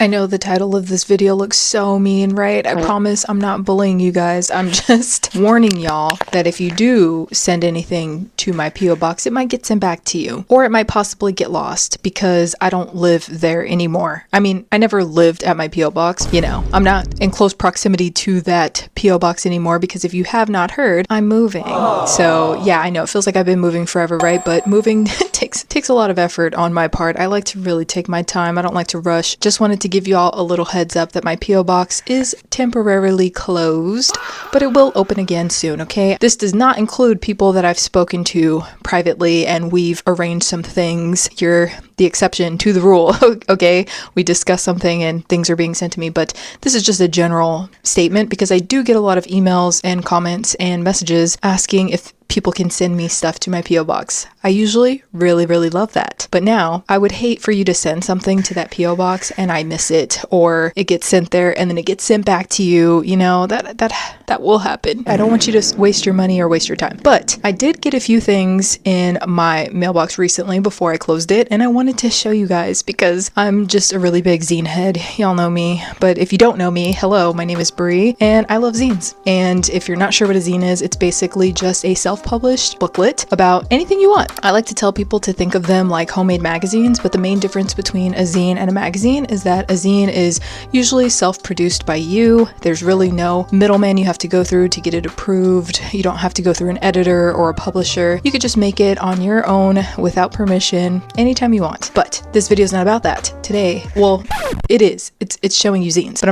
I know the title of this video looks so mean, right? I promise I'm not bullying you guys. I'm just warning y'all that if you do send anything to my P.O. box, it might get sent back to you. Or it might possibly get lost because I don't live there anymore. I mean, I never lived at my P.O. box. You know, I'm not in close proximity to that P.O. box anymore because if you have not heard, I'm moving. So yeah, I know it feels like I've been moving forever, right? But moving takes a lot of effort on my part. I like to really take my time. I don't like to rush. Just wanted to give you all a little heads up that my P.O. box is temporarily closed, but it will open again soon, okay? This does not include people that I've spoken to privately and we've arranged some things. You're the exception to the rule, okay? We discuss something and things are being sent to me, but this is just a general statement because I do get a lot of emails and comments and messages asking if people can send me stuff to my P.O. box. I usually really love that. But now, I would hate for you to send something to that P.O. box and I miss it, or it gets sent there and then it gets sent back to you. You know, that will happen. I don't want you to waste your money or waste your time. But I did get a few things in my mailbox recently before I closed it, and I wanted to show you guys because I'm just a really big zine head. Y'all know me. But if you don't know me, hello, my name is Bree, and I love zines. And if you're not sure what a zine is, it's basically just a self-published booklet about anything you want. I like to tell people to think of them like homemade magazines, but the main difference between a zine and a magazine is that a zine is usually self-produced by you. There's really no middleman you have to go through to get it approved. You don't have to go through an editor or a publisher. You could just make it on your own without permission anytime you want. But this video is not about that. Today, well, it is. It's showing you zines, but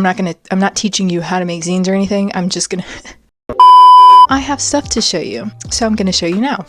I'm not teaching you how to make zines or anything. I'm just gonna I have stuff to show you, so I'm gonna show you now.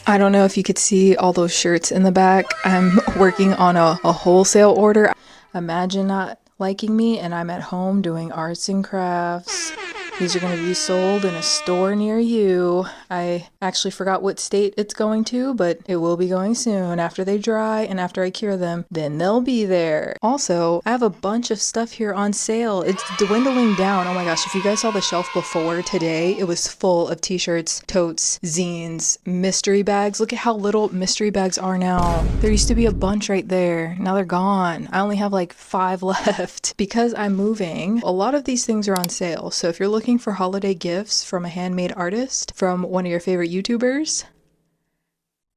I don't know if you could see all those shirts in the back. I'm working on a wholesale order. Imagine not liking me and I'm at home doing arts and crafts. These are going to be sold in a store near you. I actually forgot what state it's going to, but it will be going soon. After they dry and after I cure them, then they'll be there. Also, I have a bunch of stuff here on sale. It's dwindling down. Oh my gosh, if you guys saw the shelf before today, it was full of t-shirts, totes, zines, mystery bags. Look at how little mystery bags are now. There used to be a bunch right there. Now they're gone. I only have like 5 left. Because I'm moving, a lot of these things are on sale. So if you're looking for holiday gifts from a handmade artist, from one of your favorite YouTubers,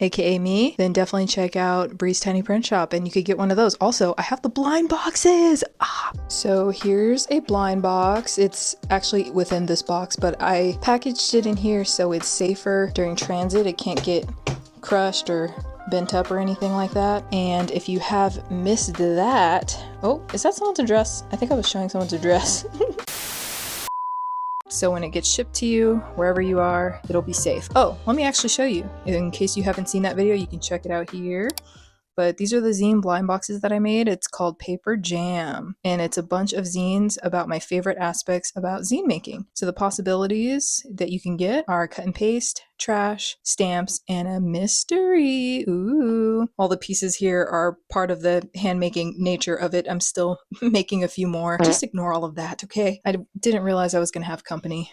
aka me, then definitely check out Bree's Tiny Print Shop and you could get one of those. Also, I have the blind boxes! So here's a blind box. It's actually within this box, but I packaged it in here so it's safer during transit. It can't get crushed or bent up or anything like that. And if you have missed that, oh, is that someone's address? I think I was showing someone's address. So when it gets shipped to you, wherever you are, it'll be safe. Oh, let me actually show you. In case you haven't seen that video, you can check it out here. But these are the zine blind boxes that I made. It's called Paper Jam, and it's a bunch of zines about my favorite aspects about zine making. So the possibilities that you can get are cut and paste, trash, stamps, and a mystery. Ooh. All the pieces here are part of the hand making nature of it. I'm still making a few more. Just ignore all of that, okay? I didn't realize I was gonna have company.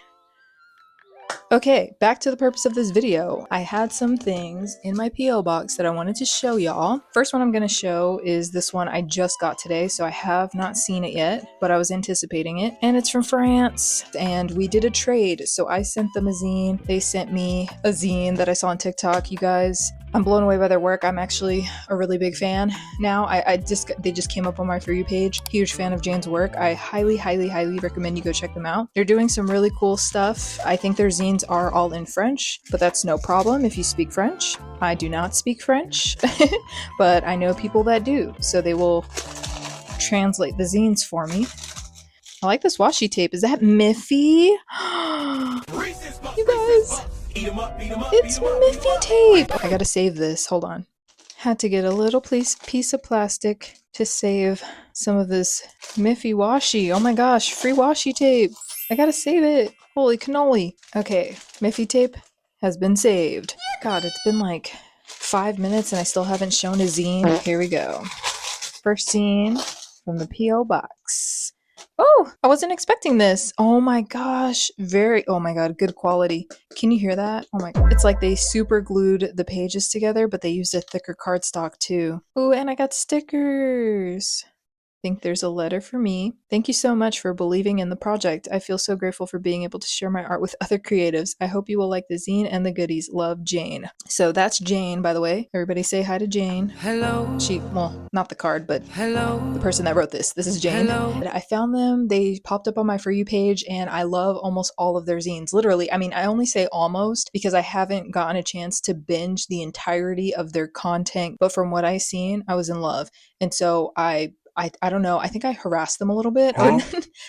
Okay, back to the purpose of this video. I had some things in my P.O. box that I wanted to show y'all. First one I'm going to show is this one I just got today, so I have not seen it yet, but I was anticipating it. And it's from France, and we did a trade, so I sent them a zine. They sent me a zine that I saw on TikTok, you guys. I'm blown away by their work. I'm actually a really big fan now. They just came up on my For You page. Huge fan of Jane's work. I highly recommend you go check them out. They're doing some really cool stuff. I think their zines are all in French, but that's no problem if you speak French. I do not speak French, but I know people that do, so they will translate the zines for me. I like this washi tape. Is that Miffy? You guys, it's Miffy tape! I gotta save this, hold on. Had to get a little piece of plastic to save some of this Miffy washi. Oh my gosh, free washi tape! I gotta save it! Holy cannoli! Okay, Miffy tape has been saved. God, it's been like 5 minutes and I still haven't shown a zine. Here we go. First zine from the P.O. box. Oh, I wasn't expecting this. Oh my gosh. Oh my god, good quality. Can you hear that? Oh my god. It's like they super glued the pages together, but they used a thicker cardstock too. Ooh, and I got stickers. think there's a letter for me. Thank you so much for believing in the project. I feel so grateful for being able to share my art with other creatives. I hope you will like the zine and the goodies. Love, Jane. So that's Jane, by the way. Everybody say hi to Jane. Hello. Well, not the card, but the person that wrote this. This is Jane. Hello. I found them. They popped up on my For You page, and I love almost all of their zines. Literally, I mean, I only say almost because I haven't gotten a chance to binge the entirety of their content, but from what I've seen, I was in love. And so I don't know. I think I harassed them a little bit. Or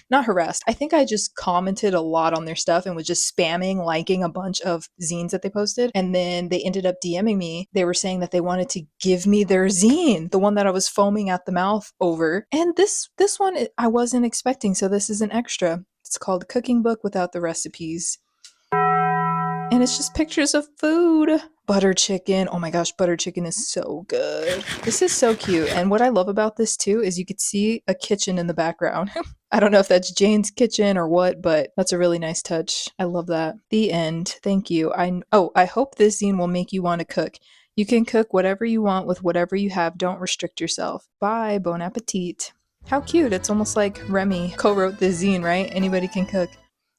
not harassed. I think I just commented a lot on their stuff and was just spamming, liking a bunch of zines that they posted. And then they ended up DMing me. They were saying that they wanted to give me their zine, the one that I was foaming at the mouth over. And this one I wasn't expecting. So this is an extra. It's called Cooking Book Without the Recipes. And it's just pictures of food. Butter chicken. Oh my gosh, butter chicken is so good. This is so cute. And what I love about this too is you could see a kitchen in the background. I don't know if that's Jane's kitchen or what, but that's a really nice touch. I love that. The end. Thank you. I hope this zine will make you want to cook. You can cook whatever you want with whatever you have. Don't restrict yourself. Bye. Bon appetit. How cute. It's almost like Remy co-wrote this zine, right? Anybody can cook.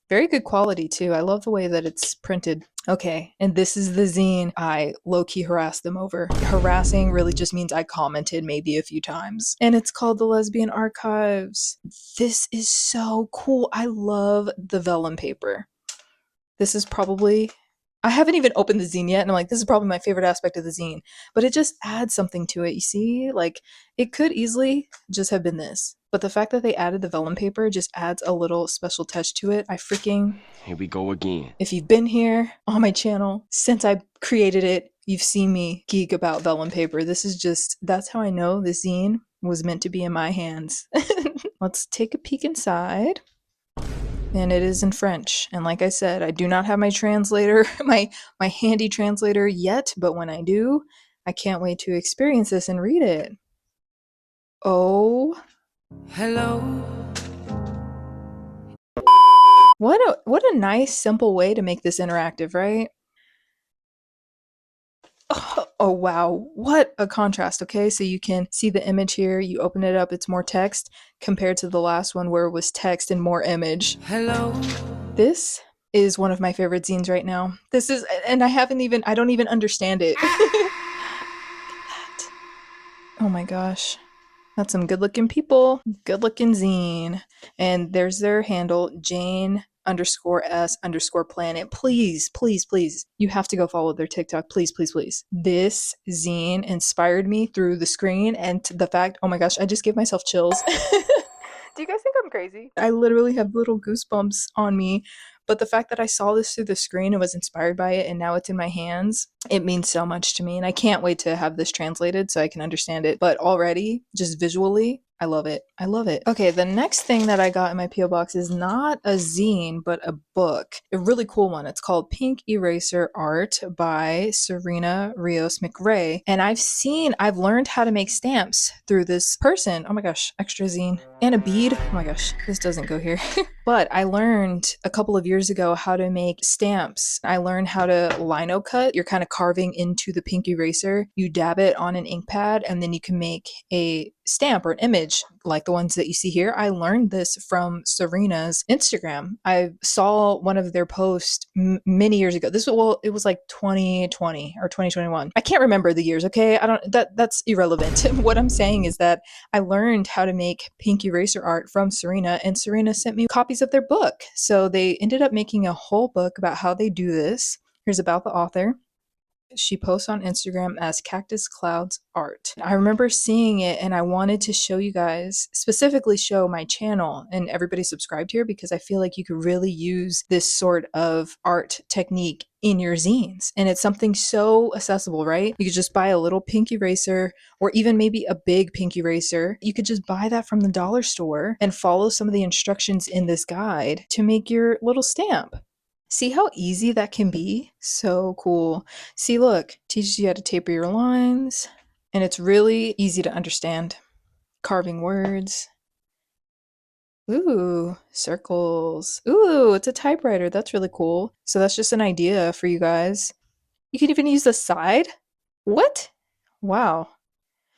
Very good quality too. I love the way that it's printed. Okay, and this is the zine I low-key harassed them over. Harassing really just means I commented maybe a few times. And it's called the Lesbian Archives. This is so cool. I love the vellum paper. This is probably... I haven't even opened the zine yet, and I'm like, this is probably my favorite aspect of the zine. But it just adds something to it, you see? Like, it could easily just have been this. But the fact that they added the vellum paper just adds a little special touch to it. Here we go again. If you've been here on my channel since I created it, you've seen me geek about vellum paper. This is just, that's how I know this zine was meant to be in my hands. Let's take a peek inside. And it is in French. And like I said, I do not have my translator, my handy translator yet, but when I do, I can't wait to experience this and read it. Oh. Hello. What a nice, simple way to make this interactive, right? Oh wow, what a contrast. Okay, so you can see the image here. You open it up, it's more text compared to the last one where it was text and more image. Hello. This is one of my favorite zines right now. This is, and I don't even understand it. Look at that. Oh my gosh. That's some good looking people. Good looking zine. And there's their handle, Jane_S_planet. Please, please, please. You have to go follow their TikTok. Please, please, please. This zine inspired me through the screen and the fact, oh my gosh, I just gave myself chills. Do you guys think I'm crazy? I literally have little goosebumps on me. But the fact that I saw this through the screen and was inspired by it and now it's in my hands, it means so much to me. And I can't wait to have this translated so I can understand it. But already, just visually, I love it. I love it. Okay, the next thing that I got in my P.O. box is not a zine, but a book. A really cool one. It's called Pink Eraser Art by Serena Rios McRae. And I've learned how to make stamps through this person. Oh my gosh, extra zine. And a bead. Oh my gosh, this doesn't go here. But I learned a couple of years ago how to make stamps. I learned how to lino cut. You're kind of carving into the pink eraser. You dab it on an ink pad and then you can make a stamp or an image like the ones that you see here. I learned this from Serena's Instagram. I saw one of their posts many years ago. It was like 2020 or 2021. I can't remember the years, okay? That's irrelevant. What I'm saying is that I learned how to make pink eraser art from Serena, and Serena sent me copies of their book. So they ended up making a whole book about how they do this. Here's about the author. She posts on Instagram as Cactus Clouds Art. I remember seeing it and I wanted to show you guys, specifically show my channel and everybody subscribed here because I feel like you could really use this sort of art technique in your zines. And it's something so accessible, right? You could just buy a little pink eraser or even maybe a big pink eraser. You could just buy that from the dollar store and follow some of the instructions in this guide to make your little stamp. See how easy that can be? So cool. See, look, teaches you how to taper your lines, and it's really easy to understand. Carving words. Ooh, circles. Ooh, it's a typewriter. That's really cool. So that's just an idea for you guys. You can even use the side. What? Wow.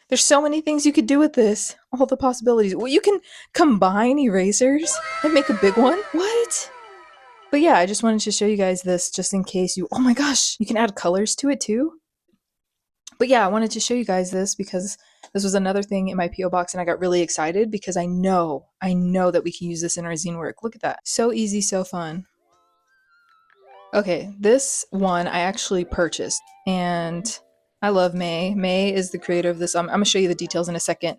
There's so many things you could do with this. All the possibilities. Well, you can combine erasers and make a big one. What? But yeah, I just wanted to show you guys this just in case you, oh my gosh, you can add colors to it too. But yeah, I wanted to show you guys this because this was another thing in my PO box and I got really excited because I know that we can use this in our zine work. Look at that. So easy, so fun. Okay, this one I actually purchased and I love May. May is the creator of this. I'm gonna show you the details in a second.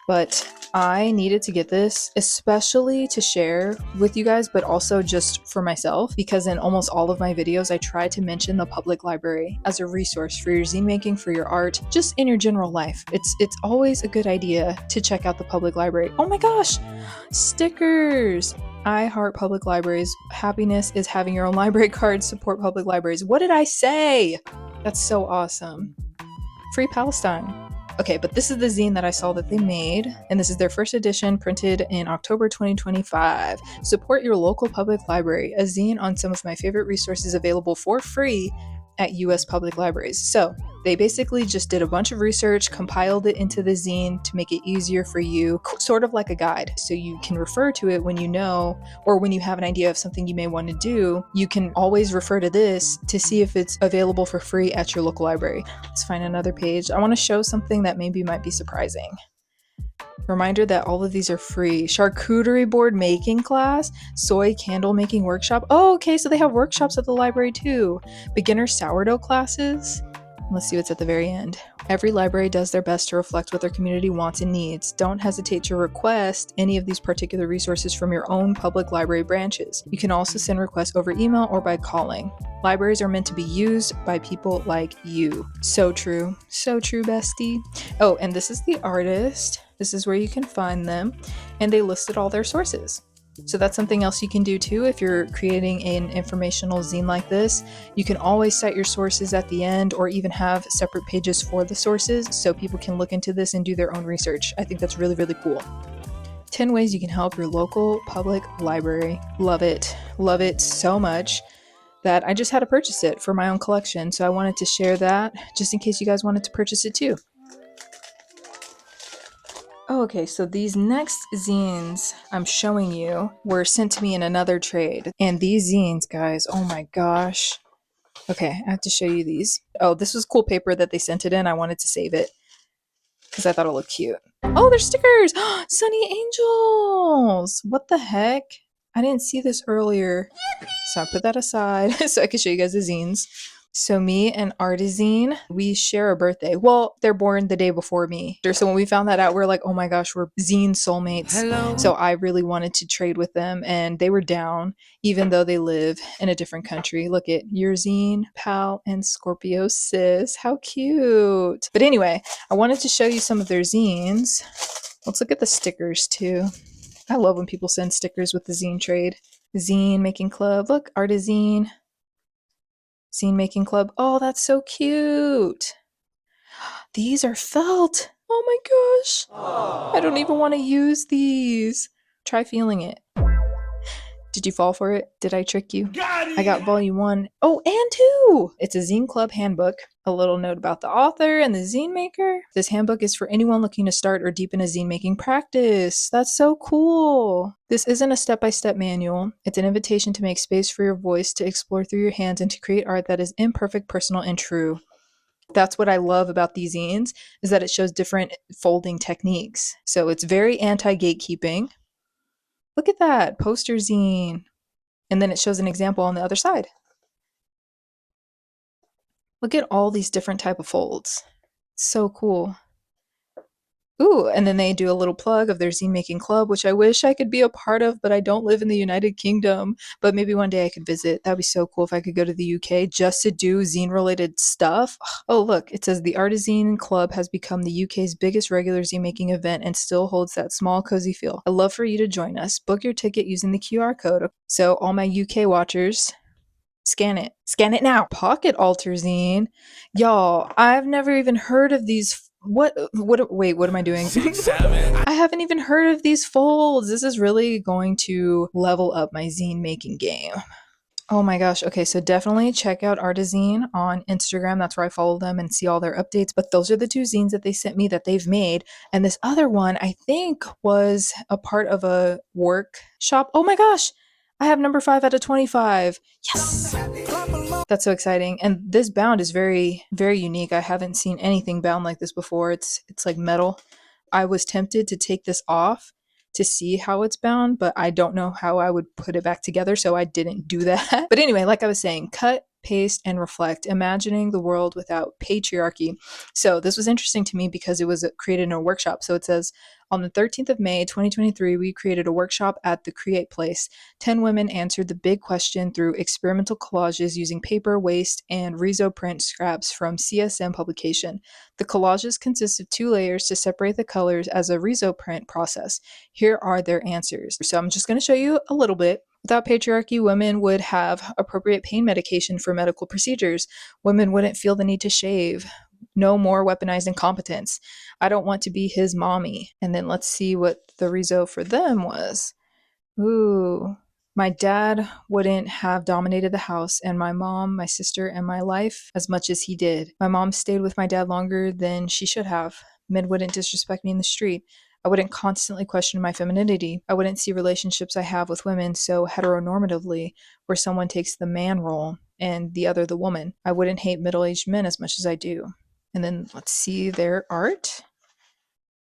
But I needed to get this, especially to share with you guys, but also just for myself, because in almost all of my videos, I try to mention the public library as a resource for your zine making, for your art, just in your general life. It's always a good idea to check out the public library. Oh my gosh, stickers! I heart public libraries. Happiness is having your own library card. Support public libraries. What did I say? That's so awesome. Free Palestine. Okay, but this is the zine that I saw that they made, and this is their first edition, printed in October 2025. Support your local public library, a zine on some of my favorite resources available for free at US public libraries. So they basically just did a bunch of research, compiled it into the zine to make it easier for you, sort of like a guide. So you can refer to it when you know, or when you have an idea of something you may want to do, you can always refer to this to see if it's available for free at your local library. Let's find another page. I want to show something that maybe might be surprising. Reminder that all of these are free. Charcuterie board making class, soy candle making workshop. Oh, okay, so they have workshops at the library too. Beginner sourdough classes. Let's see what's at the very end. Every library does their best to reflect what their community wants and needs. Don't hesitate to request any of these particular resources from your own public library branches. You can also send requests over email or by calling. Libraries are meant to be used by people like you. So true, bestie. Oh, and this is the artist. This is where you can find them, and they listed all their sources. So that's something else you can do too if you're creating an informational zine like this. You can always cite your sources at the end or even have separate pages for the sources so people can look into this and do their own research. I think that's really, really cool. 10 ways you can help your local public library. Love it so much that I just had to purchase it for my own collection. So I wanted to share that just in case you guys wanted to purchase it too. Okay, so these next zines I'm showing you were sent to me in another trade. And these zines, guys, oh my gosh. Okay, I have to show you these. Oh, this was cool paper that they sent it in. I wanted to save it because I thought it looked cute. Oh, they're stickers! Sunny Angels! What the heck? I didn't see this earlier. So I put that aside so I could show you guys the zines. So me and Artizine, we share a birthday. Well, they're born the day before me. So when we found that out, we're like, oh my gosh, we're zine soulmates. Hello. So I really wanted to trade with them and they were down, even though they live in a different country. Look at your zine, pal, and Scorpio sis. How cute. But anyway, I wanted to show you some of their zines. Let's look at the stickers too. I love when people send stickers with the zine trade. Zine making club. Look, Artizine. Zine making club. Oh, that's so cute. These are felt. Oh my gosh. Aww. I don't even want to use these. Try feeling it. Did you fall for it? Did I trick you? I got volume 1. Oh, and 2. It's a zine club handbook. A little note about the author and the zine maker. This handbook is for anyone looking to start or deepen a zine making practice. That's so cool. This isn't a step-by-step manual. It's an invitation to make space for your voice, to explore through your hands, and to create art that is imperfect, personal, and true. That's what I love about these zines, is that it shows different folding techniques. So it's very anti-gatekeeping. Look at that, poster zine. And then it shows an example on the other side. Look at all these different type of folds. So cool. Ooh, and then they do a little plug of their zine making club, which I wish I could be a part of, but I don't live in the United Kingdom. But maybe one day I could visit. That'd be so cool if I could go to the UK just to do zine related stuff. Oh, look, it says the Artizine Club has become the UK's biggest regular zine making event and still holds that small, cozy feel. I'd love for you to join us. Book your ticket using the QR code. So all my UK watchers, scan it. Scan it now. Pocket Altar zine. Y'all, I've never even heard of these. Wait, what am I doing? I haven't even heard of these folds. This is really going to level up my zine making game. Oh my gosh. Okay, so definitely check out Artazine on Instagram. That's where I follow them and see all their updates. But those are the two zines that they sent me that they've made. And this other one, I think, was a part of a workshop. Oh my gosh. I have number 5 out of 25. Yes. That's so exciting. And this bound is very, very unique. I haven't seen anything bound like this before. It's like metal. I was tempted to take this off to see how it's bound, but I don't know how I would put it back together, so I didn't do that. But anyway, like I was saying, cut, paste, and reflect, imagining the world without patriarchy. So this was interesting to me because it was created in a workshop. So it says, on the 13th of May, 2023, we created a workshop at the Create Place. 10 women answered the big question through experimental collages using paper, waste, and Rezo print scraps from CSM publication. The collages consist of 2 layers to separate the colors as a Rezo print process. Here are their answers. So I'm just going to show you a little bit. Without patriarchy, women would have appropriate pain medication for medical procedures. Women wouldn't feel the need to shave. No more weaponized incompetence. I don't want to be his mommy. And then let's see what the rezo for them was. Ooh. My dad wouldn't have dominated the house, and my mom, my sister, and my life as much as he did. My mom stayed with my dad longer than she should have. Men wouldn't disrespect me in the street. I wouldn't constantly question my femininity. I wouldn't see relationships I have with women so heteronormatively, where someone takes the man role and the other the woman. I wouldn't hate middle-aged men as much as I do. And then let's see their art.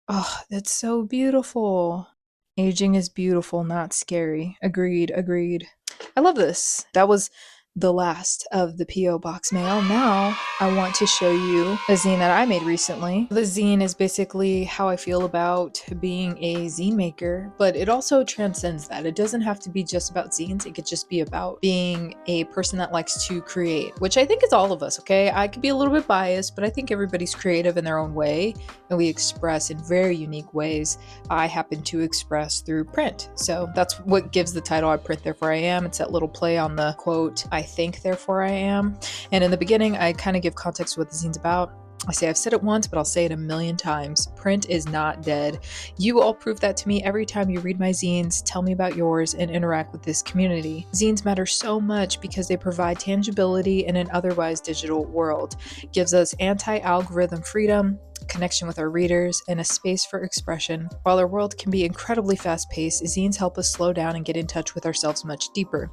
Oh, that's so beautiful. Aging is beautiful, not scary. Agreed, agreed. I love this. That was the last of the P.O. Box mail. Now I want to show you a zine that I made recently. The zine is basically how I feel about being a zine maker, but it also transcends that. It doesn't have to be just about zines. It could just be about being a person that likes to create, which I think is all of us, okay? I could be a little bit biased, but I think everybody's creative in their own way, and we express in very unique ways. I happen to express through print. So that's what gives the title I Print Therefore I Am. It's that little play on the quote, I think therefore I am. And in the beginning, I kind of give context to what the zine's about. I say I've said it once, but I'll say it a million times. Print is not dead. You all prove that to me every time you read my zines, tell me about yours, and interact with this community. Zines matter so much because they provide tangibility in an otherwise digital world. It gives us anti-algorithm freedom, connection with our readers, and a space for expression. While our world can be incredibly fast-paced, zines help us slow down and get in touch with ourselves much deeper.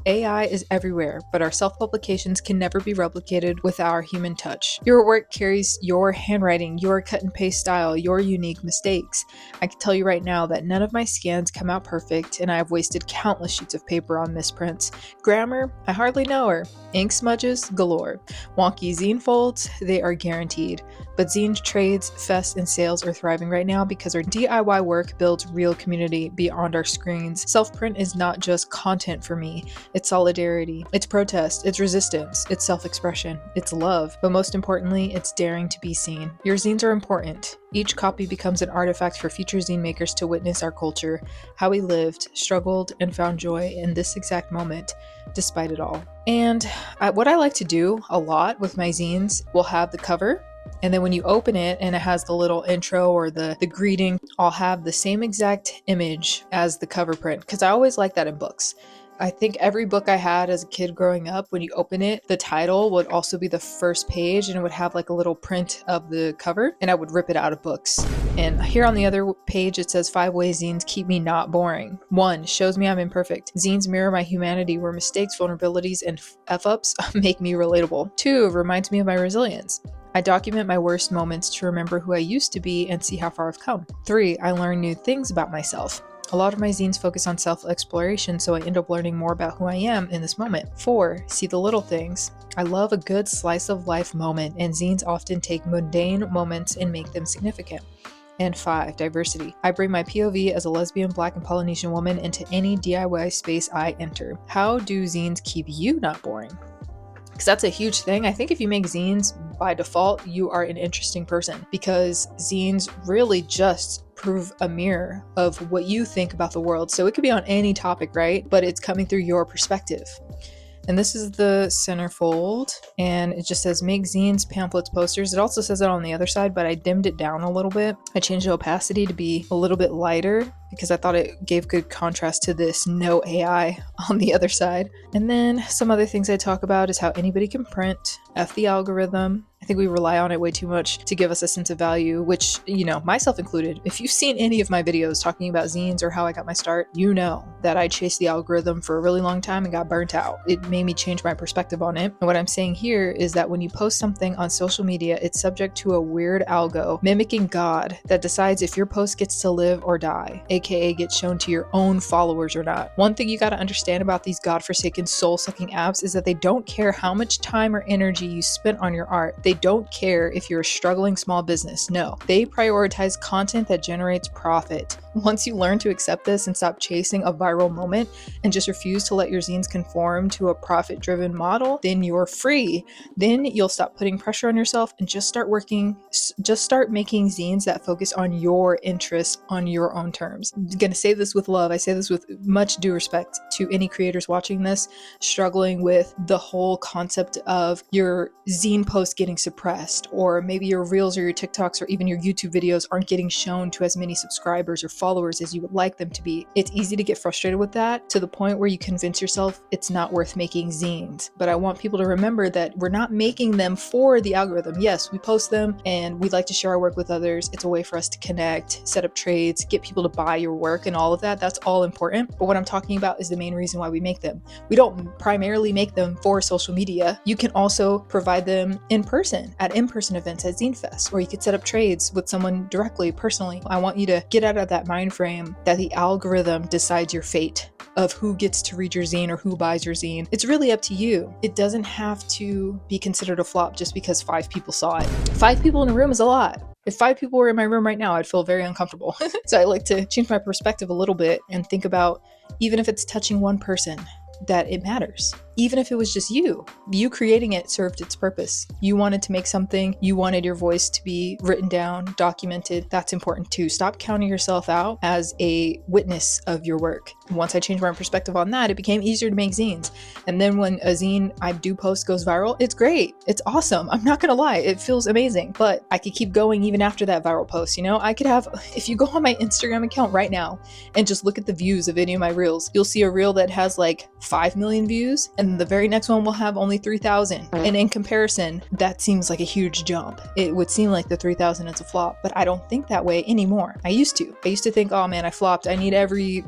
AI is everywhere, but our self-publications can never be replicated with our human touch. Your work carries your handwriting, your cut and paste style, your unique mistakes. I can tell you right now that none of my scans come out perfect, and I have wasted countless sheets of paper on misprints. Grammar, I hardly know her. Ink smudges, galore. Wonky zine folds, they are guaranteed. But zine trades, fests, and sales are thriving right now because our DIY work builds real community beyond our screens. Self-print is not just content for me. It's solidarity, it's protest, it's resistance, it's self-expression, it's love, but most importantly, it's daring to be seen. Your zines are important. Each copy becomes an artifact for future zine makers to witness our culture, how we lived, struggled, and found joy in this exact moment, despite it all. And what I like to do a lot with my zines, we'll have the cover, and then when you open it and it has the little intro or the greeting, I'll have the same exact image as the cover print, because I always like that in books. I think every book I had as a kid growing up, when you open it, the title would also be the first page and it would have like a little print of the cover, and I would rip it out of books. And here on the other page, it says 5 ways zines keep me not boring. 1, shows me I'm imperfect. Zines mirror my humanity where mistakes, vulnerabilities, and F-ups make me relatable. 2, reminds me of my resilience. I document my worst moments to remember who I used to be and see how far I've come. 3, I learn new things about myself. A lot of my zines focus on self-exploration, so I end up learning more about who I am in this moment. 4, see the little things. I love a good slice of life moment, and zines often take mundane moments and make them significant. And 5, diversity. I bring my POV as a lesbian, Black, and Polynesian woman into any DIY space I enter. How do zines keep you not boring? Because that's a huge thing. I think if you make zines, by default, you are an interesting person, because zines really just prove a mirror of what you think about the world. So it could be on any topic, right? But it's coming through your perspective. And this is the centerfold, and it just says make zines, pamphlets, posters. It also says it on the other side, but I dimmed it down a little bit. I changed the opacity to be a little bit lighter because I thought it gave good contrast to this no AI on the other side. And then some other things I talk about is how anybody can print, F the algorithm. I think we rely on it way too much to give us a sense of value, which, you know, myself included. If you've seen any of my videos talking about zines or how I got my start, you know that I chased the algorithm for a really long time and got burnt out. It made me change my perspective on it. And what I'm saying here is that when you post something on social media, it's subject to a weird algo mimicking God that decides if your post gets to live or die, aka gets shown to your own followers or not. One thing you got to understand about these godforsaken soul-sucking apps is that they don't care how much time or energy you spent on your art. They don't care if you're a struggling small business. No, they prioritize content that generates profit. Once you learn to accept this and stop chasing a viral moment and just refuse to let your zines conform to a profit-driven model, then you're free. Then you'll stop putting pressure on yourself and just start making zines that focus on your interests on your own terms. I'm gonna say this with love. I say this with much due respect to any creators watching this, struggling with the whole concept of your zine post getting suppressed, or maybe your reels or your TikToks or even your YouTube videos aren't getting shown to as many subscribers or followers as you would like them to be. It's easy to get frustrated with that to the point where you convince yourself it's not worth making zines. But I want people to remember that we're not making them for the algorithm. Yes, we post them and we'd like to share our work with others. It's a way for us to connect, set up trades, get people to buy your work and all of that. That's all important. But what I'm talking about is the main reason why we make them. We don't primarily make them for social media. You can also provide them in person at in-person events at Zine Fest, or you could set up trades with someone directly, personally. I want you to get out of that mind frame that the algorithm decides your fate of who gets to read your zine or who buys your zine. It's really up to you. It doesn't have to be considered a flop just because 5 people saw it. 5 people in a room is a lot. If 5 people were in my room right now, I'd feel very uncomfortable. So I like to change my perspective a little bit and think about, even if it's touching one person, that it matters. Even if it was just you creating it served its purpose. You wanted to make something, you wanted your voice to be written down, documented. That's important too. Stop counting yourself out as a witness of your work. Once I changed my perspective on that, it became easier to make zines. And then when a zine I do post goes viral, it's great. It's awesome. I'm not gonna lie, it feels amazing. But I could keep going even after that viral post, you know? I could have, if you go on my Instagram account right now and just look at the views of any of my reels, you'll see a reel that has like 5 million views, and the very next one will have only 3,000. And in comparison, that seems like a huge jump. It would seem like the 3,000 is a flop, but I don't think that way anymore. I used to think, oh man, I flopped. I need every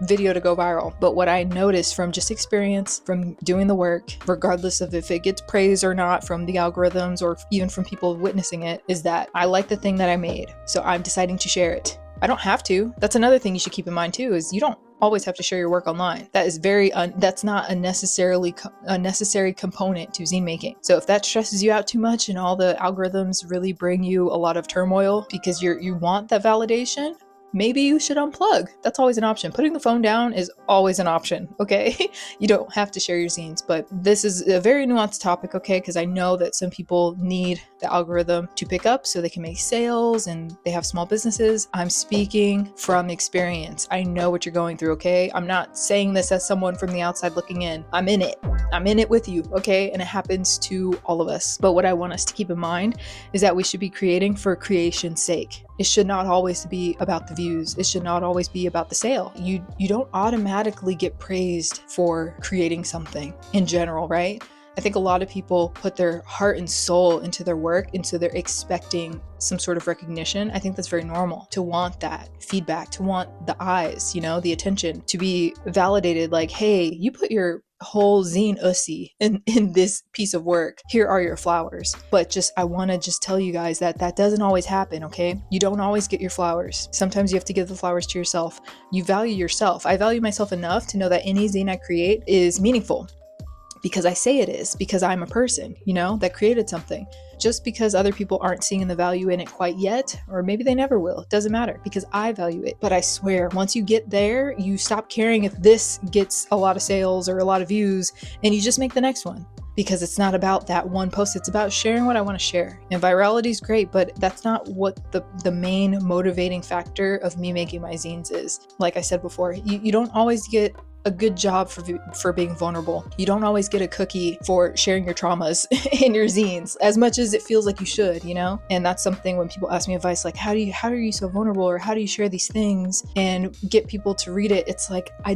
video to go viral. But what I noticed from just experience, from doing the work, regardless of if it gets praise or not from the algorithms or even from people witnessing it, is that I like the thing that I made. So I'm deciding to share it. I don't have to. That's another thing you should keep in mind too, is you don't always have to share your work online. That is that's not a necessary component to zine making. So if that stresses you out too much and all the algorithms really bring you a lot of turmoil because you want that validation, maybe you should unplug. That's always an option. Putting the phone down is always an option, okay? You don't have to share your zines, but this is a very nuanced topic, okay? Because I know that some people need the algorithm to pick up so they can make sales and they have small businesses. I'm speaking from experience. I know what you're going through, okay? I'm not saying this as someone from the outside looking in. I'm in it. I'm in it with you, okay? And it happens to all of us. But what I want us to keep in mind is that we should be creating for creation's sake. It should not always be about the views. It should not always be about the sale. You don't automatically get praised for creating something in general, right? I think a lot of people put their heart and soul into their work, and so they're expecting some sort of recognition. I think that's very normal to want that feedback, to want the eyes, you know, the attention, to be validated like, hey, you put your whole zine ussy in this piece of work. Here are your flowers. But I want to just tell you guys that doesn't always happen, okay? You don't always get your flowers. Sometimes you have to give the flowers to yourself. You value yourself. I value myself enough to know that any zine I create is meaningful. Because I say it is, because I'm a person, you know, that created something. Just because other people aren't seeing the value in it quite yet, or maybe they never will, it doesn't matter, because I value it. But I swear, once you get there, you stop caring if this gets a lot of sales or a lot of views, and you just make the next one. Because it's not about that one post, it's about sharing what I want to share. And virality is great, but that's not what the main motivating factor of me making my zines is. Like I said before, you don't always get a good job for being vulnerable. You don't always get a cookie for sharing your traumas in your zines as much as it feels like you should, you know? And that's something when people ask me advice like, how are you so vulnerable, or how do you share these things and get people to read it? It's like, I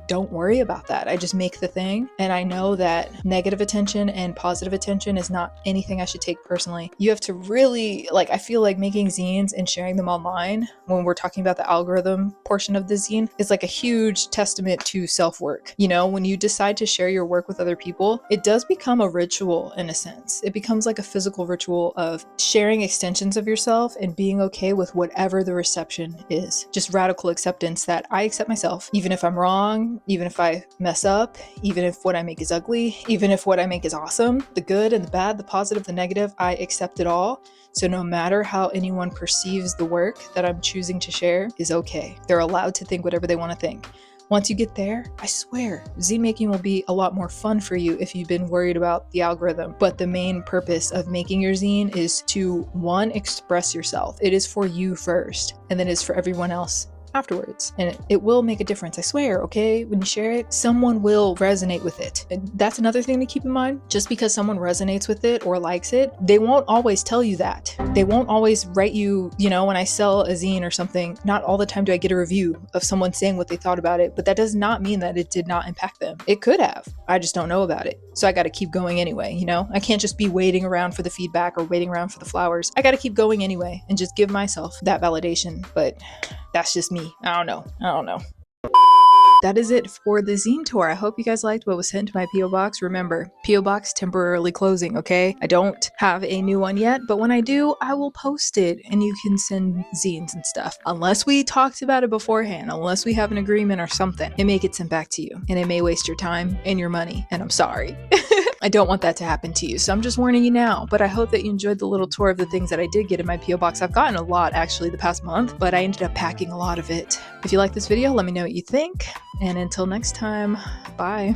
don't worry about that. I just make the thing, and I know that negative attention and positive attention is not anything I should take personally. You have to really, like, I feel like making zines and sharing them online, when we're talking about the algorithm portion of the zine, is like a huge testament to self-work. You know, when you decide to share your work with other people, it does become a ritual in a sense. It becomes like a physical ritual of sharing extensions of yourself and being okay with whatever the reception is. Just radical acceptance that I accept myself, even if I'm wrong, even if I mess up, even if what I make is ugly, even if what I make is awesome, the good and the bad, the positive, the negative, I accept it all. So no matter how anyone perceives the work that I'm choosing to share is okay. They're allowed to think whatever they want to think. Once you get there, I swear, zine making will be a lot more fun for you if you've been worried about the algorithm. But the main purpose of making your zine is to, one, express yourself. It is for you first, and then it's for everyone else afterwards. And it will make a difference, I swear, okay? When you share it, someone will resonate with it. And that's another thing to keep in mind. Just because someone resonates with it or likes it, they won't always tell you that. They won't always write you, you know, when I sell a zine or something, not all the time do I get a review of someone saying what they thought about it, but that does not mean that it did not impact them. It could have. I just don't know about it. So I got to keep going anyway, you know? I can't just be waiting around for the feedback or waiting around for the flowers. I got to keep going anyway and just give myself that validation. But that's just me. I don't know. That is it for the zine tour. I hope you guys liked what was sent to my P.O. box. Remember, P.O. box temporarily closing, okay? I don't have a new one yet, but when I do, I will post it and you can send zines and stuff. Unless we talked about it beforehand, unless we have an agreement or something, it may get sent back to you and it may waste your time and your money, and I'm sorry. I don't want that to happen to you, so I'm just warning you now. But I hope that you enjoyed the little tour of the things that I did get in my P.O. box. I've gotten a lot actually the past month, but I ended up packing a lot of it. If you like this video, let me know what you think. And until next time, bye.